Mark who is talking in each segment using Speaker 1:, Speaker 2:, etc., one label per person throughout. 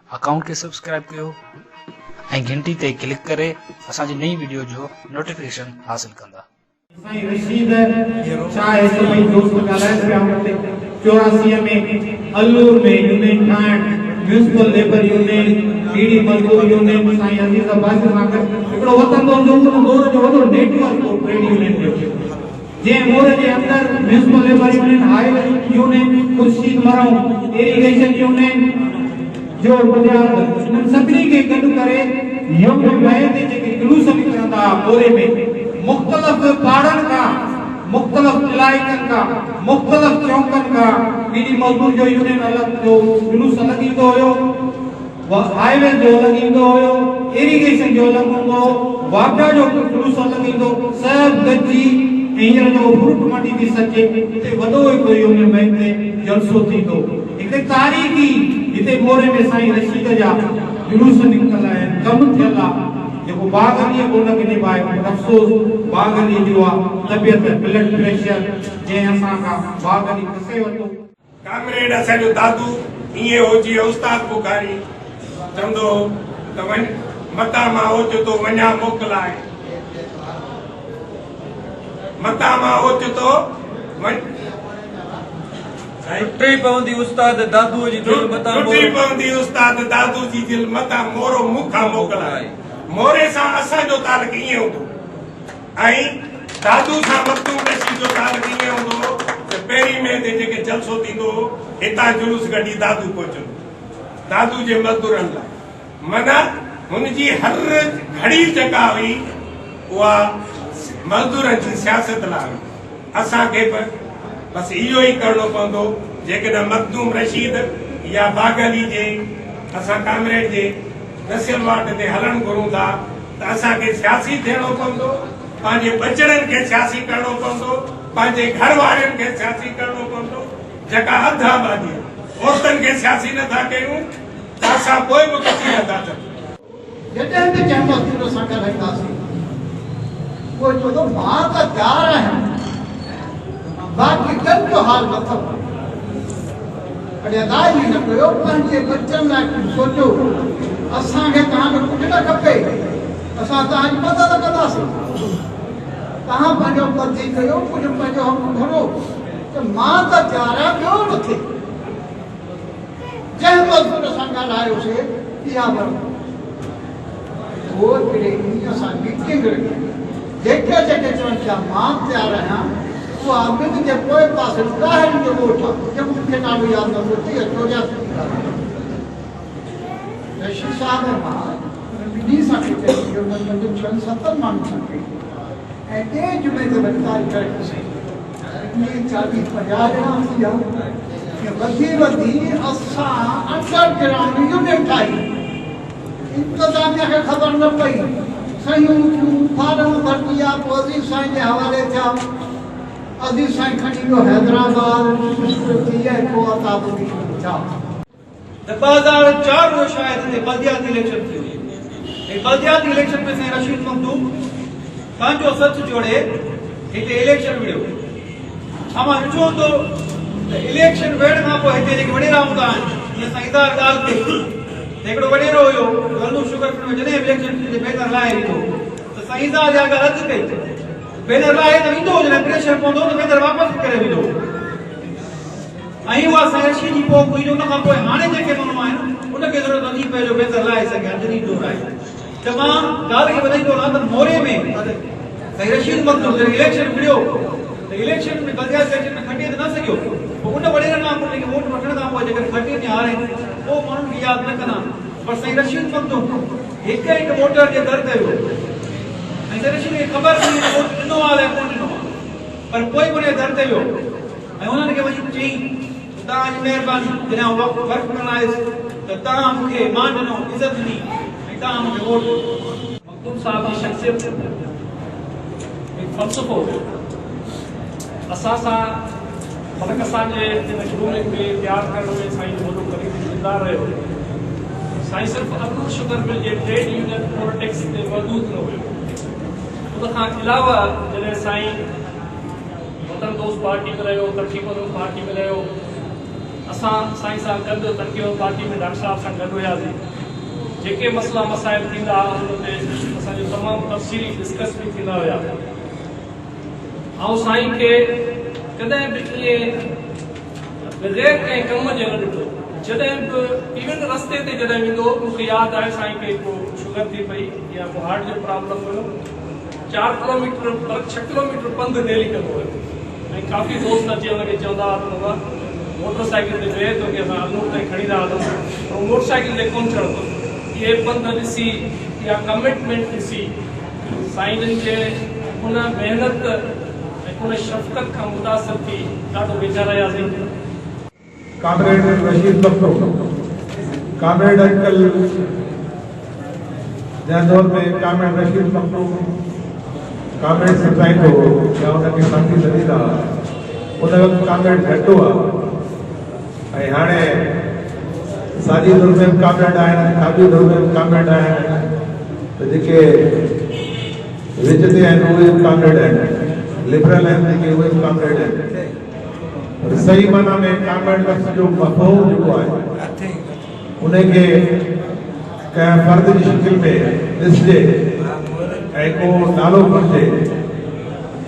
Speaker 1: Account के subscribe कयो ऐं घंटी ते क्लिक करे असांजी नई वीडियो जो नोटिफिकेशन हासिल कंदा।
Speaker 2: साईं रशीद चाहे सभई दोस्त ॻाल्हाइनि पिया हुते 84 में अलूर में यूनियन ठाहिण म्यूनिसिपल लेबर यूनियन बीड़ी मजदूर यूनियन साईं अजीज अब्बास सां गॾु हिकिड़ो वतन जो दौर जो वॾो नेटवर्क हो ट्रेड यूनियन जो जंहिं मोर जे अंदरि म्यूनिसिपल लेबर यूनियन हाई यूनियन खुर्शीद मरऊं इरिगेशन यूनियन जो बुनियाद सभिनी खे गॾु करे यौम मए ते जेके जुलूस निकिरंदा मोरे में मुख्तलिफ पहाड़न का मुख्तलिफ इलाइक़न का मुख्तलिफ चौकन का बीड़ी मजदूर जो यूनियन अलग जो जुलूस अलग ईंदो हुयो हाईवे जो अलग ईंदो हुयो इरिगेशन जो अलग हूंदो वापडा जो जुलूस अलग ईंदो सब गॾिजी हींअर जो फ्रूट मंडी बि सचे हिते वॾो हिकु यूनियन बैंक ते जलसो थींदो हिते तारीख़ी हिते मोरे में साईं रशीद जा जुलूस निकितल आहिनि कमु थियल आहे जेको बागनी को न के भाई अफसोस बागनी जो तबियत ब्लड प्रेशर जे असा का बागनी कसे वतो
Speaker 3: कामरेड असा जो दादू ये हो जी उस्ताद बुखारी चंदो त वन मता मा हो तो वन्या मोकलाए मता मा हो तो वन
Speaker 4: टुटी पवंदी उस्ताद दादू जी दिल मता
Speaker 3: टुटी पवंदी उस्ताद दादू जी दिल मता मोरो मुखा मोकलाए मोरे सां असां जो तालुक ईअं हूंदो ऐं दादू सां मखदूम रशीद जो तालुक ईअं हूंदो त पहिरीं में ते जेके जलसो थींदो हितां जुलूस कढी दादू पहुचंदो दादू जे मज़दूरनि लाइ माना हुनजी हर घड़ी जेका हुई उहा मज़दूरनि जी सियासत लाइ हुई। असांखे बसि इहो ई करणो पवंदो जेकॾहिं मखदूम रशीद या बागली जे असां कामरेड जे नस्ल वाट ते हलण घुरूं था त असांखे सियासी थियणो पवंदो पंहिंजे बचड़नि खे सियासी करणो पवंदो पंहिंजे घर वारनि खे सियासी करणो पवंदो जेका अध आबादी औरतनि खे सियासी नथा कयूं त असां पोइ बि कची नथा सघूं।
Speaker 2: जॾहिं बि चवंदो असां ॻाल्हाईंदासीं उहो चवंदो मां त तयारु आहियां बाक़ी कनि जो हाल नथो अॾे अदा ई न कयो पंहिंजे बचनि लाइ सोचो असांखे तव्हांखे कुझु न खपे असां तव्हांजी मदद कंदासीं तव्हां पंहिंजो मर्ज़ी कयो कुझु पंहिंजो हक़ खणो त मां त तयारु आहियां ॿियो न थिए जंहिं मज़दूर सां ॻाल्हायोसीं इहा उहो हिकिड़े असां मीटिंग रखी जेके जेके चवनि पिया मां तयारु आहियां उहा अमित जे पोइ पासे ॿाहिरि जो ॻोठ आहे जेको मूंखे नालो यादि नथो थी अचो रशीद साहब मां ॿिन्ही सां चई 6-7 माण्हुनि सां कई ऐं टे जुमे ते वॾी करे 40-50 ॼणा थी विया वधी असां अंडरग्राउंड यूनिट ठाही इंतज़ामिया खे ख़बर न पई सयूं फार्म भरती आहे पोइ अज़ीज़ साईं जे हवाले थिया अज़ीज़ साईं खणी वियो हैदराबाद थी पोइ अताबुदी थिया
Speaker 4: 2004 में शायद हिते बल्दियाती इलेक्शन थी हुई ऐं बल्दियाती इलेक्शन में साईं रशीद मखदूम पंहिंजो सच जोड़े हिते इलेक्शन विड़ियो अमां ॾिठो हूंदो त इलेक्शन वेड़ खां पोइ हिते जेके वॾेरा हूंदा आहिनि जीअं साईं इदार ॻाल्हि कई त हिकिड़ो वॾेरो हुयो गल्लू शुगर में जॾहिं इलेक्शन जे बैनर लाइ ईंदो त साईं इदार जा ॻाल्हि रद्द कई बैनर लाइ त ईंदो जॾहिं प्रेशर पवंदो त बैनर वापसि करे वेंदो ऐं उहा साईं रशीद जी पोइ कोई उन खां पोइ हाणे जेके माण्हू आहिनि उनखे ज़रूरत नथी पए जो बैनर लाइ सघे अंदरी डोर आहे त मां ॻाल्हि खे वधाईंदो रहां त मोरे में साईं रशीद मखदूम जॾहिं इलेक्शन विड़ियो त इलेक्शन में बल्दियाती इलेक्शन में खटी त न सघियो पोइ उन वॾेरनि खां पोइ जेके वोट वठण खां पोइ जेकर खटी ने हारे पोइ माण्हुनि खे यादि न कंदा पर साईं रशीद मखदूम हिकु हिकु वोटर जे दर ते वियो ऐं साईं रशीद खे ख़बर पई त वोट ॾिनो आहे कोन ॾिनो आहे पर पोइ बि उन दर ते वियो ऐं उन्हनि खे वञी चई तव्हांजी महिरबानी जॾहिं वर्क करणु आयुसि त तव्हां मूंखे मान ॾिनो इज़त ॾिनी ऐं तव्हां मूंखे वोट
Speaker 5: मखदूम साहब जी शख्सियत हिकु फ़लसफ़ो असां सां ख़लक असांजे शुरू में तयारु करण में साईं जो वॾो करीबी किरदारु रहियो साईं सिर्फ़ु अलूर शुगर मिल जे ट्रेड यूनियन पॉलिटिक्स ते मौजूदु न हुयो उन खां अलावा जॾहिं साईं वतन दोस्त पार्टी में रहियो तरक़ी पसंद पार्टी में रहियो असां साईं सां गॾु तरक़ी पार्टी में डॉक्टर साहब सां गॾु हुयासीं। जेके मसला मसाइल थींदा हुन ते असांजो तमामु तफ़सीली डिस्कस बि थींदा हुया। ऐं साईं खे कॾहिं बि ईअं बग़ैर कंहिं कम जे न ॾिठो। जॾहिं बि इवन रस्ते ते जॾहिं वेंदो मूंखे यादि आहे साईं खे को शुगर थी पई या को हार्ट जो प्रॉब्लम हुयो, 4 किलोमीटर 6 किलोमीटर पंधु डेली कंदो हुयो। ऐं काफ़ी दोस्त अची हुनखे चवंदा हुआ मोटरसाइकिल ते वेह थो की असां अनूर ताईं खणी था हलूं, पर मोटरसाइकिल ते कोन चढ़ंदो। इहे पंध ॾिसी या कमिटमेंट ॾिसी साईं जे उन महिनत ऐं उन शफ़क़त खां मुतासिर थी ॾाढो वेझा रहियासीं।
Speaker 2: कामरेड रशीद बख्तो, कामरेड अंकल जंहिं दौर में कामरेड रशीद बख्तो कामरेड सम्झाईंदो या उनखे साथी सॾींदा, उन वक़्तु कामरेड घटि हुआ। ऐं हाणे साॼी दुर में कामरेड आहिनि, खाॿी दुर में कामरेड आहिनि, त जेके विच ते आहिनि उहे बि कामरेड आहिनि, लिबरल आहिनि जेके उहे बि कामरेड आहिनि। सही माना में कामरेड लफ़्ज़ जो मफ़हूम जेको आहे उनखे कंहिं फर्द जी शिकिल में ॾिसजे ऐं को नालो खणिजे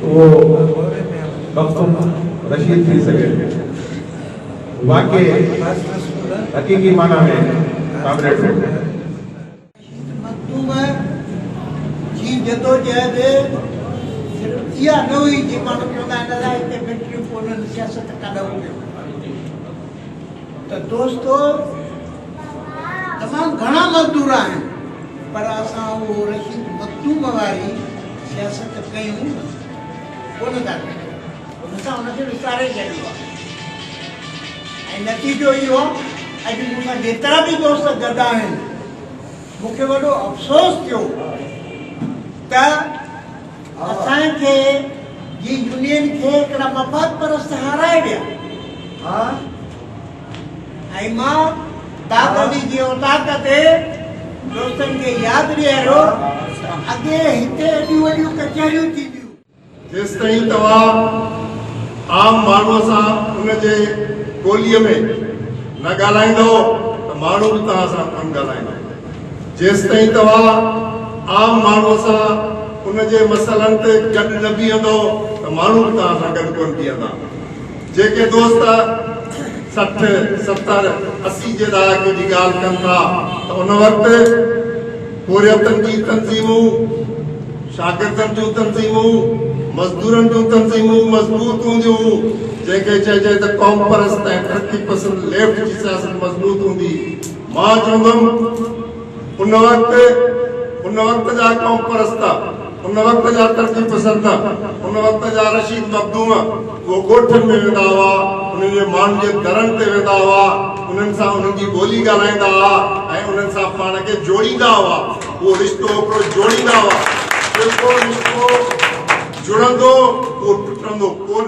Speaker 2: उहो मख़सूम रशीद थी सघे। वाकई हक़ीक़ी माना में कामरेड
Speaker 6: मखदूम जी जदोजहद सिर्फ़ इहा न हुई जी माण्हू चवंदा हिन लाइ हिते मिलिट्रियूं कोन्हनि, सियासत काॾो कयो। त दोस्तो तमामु घणा मज़दूर आहिनि, पर असां उहो रशीद मखदूम वारी सियासत कयूं कोन था कयूं, असां हुनखे विसारे छॾियो आहे। ऐं नतीजो इहो आहे अॼु मूंसां जेतिरा बि दोस्त गॾु आहिनि, मूंखे वॾो अफ़सोस थियो त असांखे जी यूनियन खे हिकिड़ा मफ़ाद परस्त हाराए विया। ऐं मां दाद अली जी औताक ते दोस्तनि खे यादि ॾियारियो अॻे हिते एॾियूं वॾियूं कचहरियूं थींदियूं।
Speaker 3: जेसिताईं तव्हां आम माण्हूअ सां उनजे ॿोलीअ में न ॻाल्हाईंदो त माण्हू बि तव्हां सां कोन ॻाल्हाईंदो। जेसिताईं तव्हां आम माण्हूअ सां उनजे मसइलनि ते गॾु न बीहंदो त माण्हू बि तव्हां सां गॾु कोन बीहंदा। जेके दोस्त 60, 70, 80 जे दहाके जी ॻाल्हि कनि था त उन वक़्तु हुरियतनि जी तंज़ीमूं, शागिर्दनि जूं तंज़ीमूं, मज़दूरनि जूं तंज़ीमूं मज़बूत हूंदियूं। जंहिंखे चइजे त क़ौम परस्त ऐं तरक़ी पसंद लेफ्ट जी सियासत मज़बूत हूंदी। मां चवंदुमि उन वक़्त जा क़ौम परस्त, उन वक़्त जा तरक़ी पसंद, उन वक़्त जा रशीद मखदूम उहो ॻोठनि में वेंदा हुआ, उन्हनि जे माण्हुनि जे दरनि ते वेंदा हुआ, उन्हनि सां उन्हनि जी ॿोली ॻाल्हाईंदा हुआ ऐं उन्हनि सां पाण खे जोड़ींदा हुआ। उहो रिश्तो हिकिड़ो जोड़ींदा हुआ, जेको रिश्तो जुड़ंदो उहो टुटंदो कोन।